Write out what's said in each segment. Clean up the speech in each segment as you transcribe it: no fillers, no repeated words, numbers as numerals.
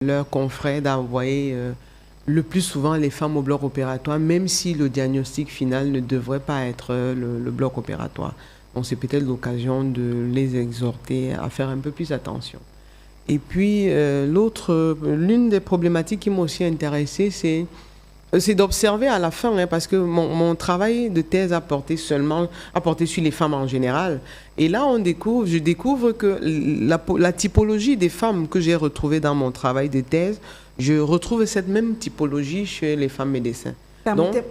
leurs confrères d'envoyer le plus souvent les femmes au bloc opératoire, même si le diagnostic final ne devrait pas être le bloc opératoire. Donc c'est peut-être l'occasion de les exhorter à faire un peu plus attention. Et puis l'une des problématiques qui m'a aussi intéressée, c'est d'observer à la fin, parce que mon travail de thèse a porté sur les femmes en général. Et là, je découvre que la typologie des femmes que j'ai retrouvées dans mon travail de thèse, je retrouve cette même typologie chez les femmes médecins.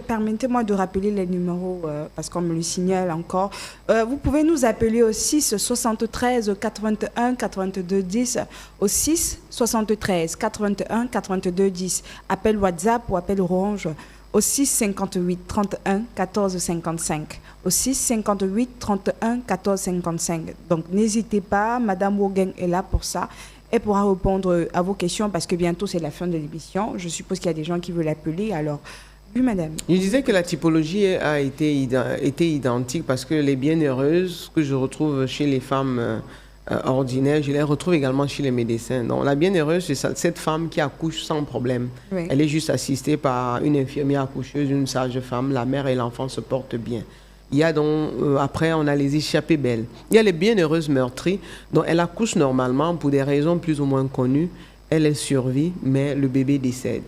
Permettez-moi de rappeler les numéros, parce qu'on me le signale encore. Vous pouvez nous appeler au 6 73 81 82 10, au 6 73 81 82 10. Appel WhatsApp ou appel Orange au 6 58 31 14 55. Au 6 58 31 14 55. Donc n'hésitez pas, Madame Wogen est là pour ça. Elle pourra répondre à vos questions parce que bientôt c'est la fin de l'émission. Je suppose qu'il y a des gens qui veulent appeler, alors... Oui, madame. Je disais que la typologie a été identique parce que les bienheureuses que je retrouve chez les femmes ordinaires, je les retrouve également chez les médecins. Donc, la bienheureuse, c'est cette femme qui accouche sans problème. Oui. Elle est juste assistée par une infirmière accoucheuse, une sage-femme. La mère et l'enfant se portent bien. Il y a donc, après, on a les échappées belles. Il y a les bienheureuses meurtries, dont elle accouche normalement pour des raisons plus ou moins connues. Elle survit, mais le bébé décède.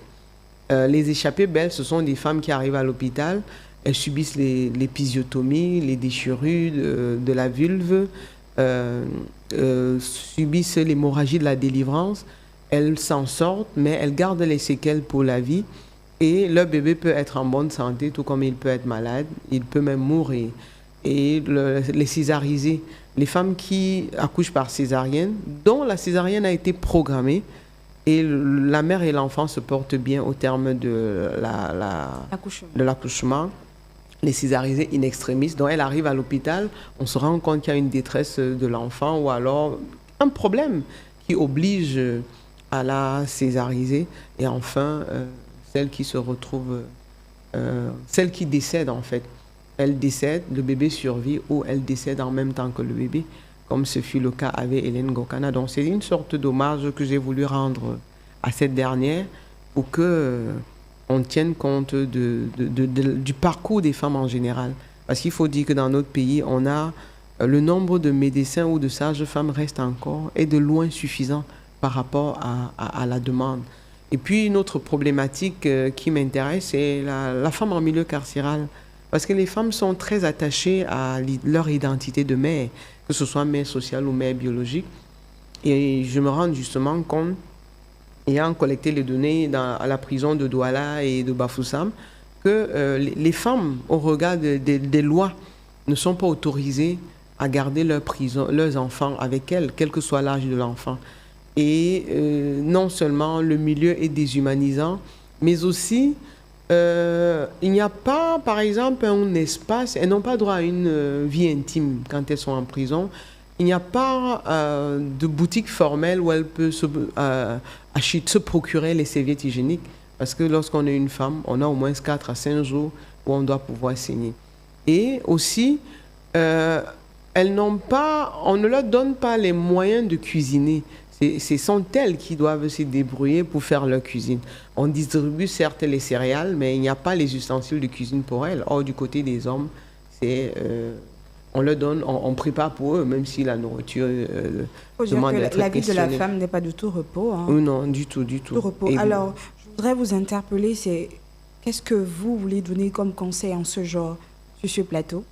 Les échappées belles, ce sont des femmes qui arrivent à l'hôpital, elles subissent l'épisiotomie, les déchirures de la vulve, subissent l'hémorragie de la délivrance, elles s'en sortent, mais elles gardent les séquelles pour la vie et leur bébé peut être en bonne santé, tout comme il peut être malade, il peut même mourir. Et les césarisées, les femmes qui accouchent par césarienne, dont la césarienne a été programmée, et la mère et l'enfant se portent bien au terme de l'accouchement. Les césarisées in extremis, donc elle arrive à l'hôpital, on se rend compte qu'il y a une détresse de l'enfant ou alors un problème qui oblige à la césariser. Et enfin, celle qui se retrouve, celle qui décède en fait. Elle décède, le bébé survit ou elle décède en même temps que le bébé, comme ce fut le cas avec Hélène Gokana. Donc c'est une sorte d'hommage que j'ai voulu rendre à cette dernière pour qu'on tienne compte du parcours des femmes en général. Parce qu'il faut dire que dans notre pays, on a le nombre de médecins ou de sages-femmes reste encore et de loin suffisant par rapport à la demande. Et puis une autre problématique qui m'intéresse, c'est la femme en milieu carcéral. Parce que les femmes sont très attachées à leur identité de mère, que ce soit mère sociale ou mère biologique. Et je me rends justement compte, ayant collecté les données à la prison de Douala et de Bafoussam, que les femmes, au regard des lois, ne sont pas autorisées à garder leurs enfants avec elles, quel que soit l'âge de l'enfant. Et non seulement le milieu est déshumanisant, mais aussi... il n'y a pas, par exemple, un espace, elles n'ont pas droit à une vie intime quand elles sont en prison. Il n'y a pas de boutique formelle où elles peuvent se procurer les serviettes hygiéniques. Parce que lorsqu'on est une femme, on a au moins 4 à 5 jours où on doit pouvoir saigner. Et aussi, on ne leur donne pas les moyens de cuisiner. Ce sont elles qui doivent se débrouiller pour faire leur cuisine. On distribue certes les céréales, mais il n'y a pas les ustensiles de cuisine pour elles. Or, du côté des hommes, on leur donne, on prépare pour eux, même si la nourriture demande d'être la vie de la femme n'est pas du tout repos. Hein. Non, du tout. Repos. Alors, je voudrais vous interpeller, qu'est-ce que vous voulez donner comme conseil en ce genre sur ce plateau?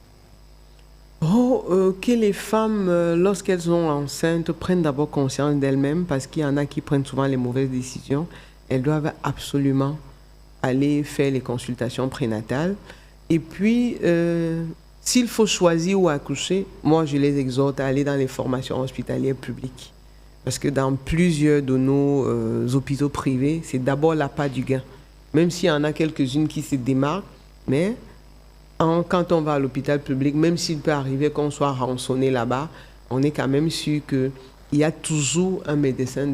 Que les femmes, lorsqu'elles sont enceintes, prennent d'abord conscience d'elles-mêmes, parce qu'il y en a qui prennent souvent les mauvaises décisions. Elles doivent absolument aller faire les consultations prénatales. Et puis, s'il faut choisir où accoucher, moi, je les exhorte à aller dans les formations hospitalières publiques. Parce que dans plusieurs de nos hôpitaux privés, c'est d'abord l'appât du gain. Même s'il y en a quelques-unes qui se démarquent, mais... Quand on va à l'hôpital public, même s'il peut arriver qu'on soit rançonné là-bas, on est quand même sûr qu'il y a toujours un médecin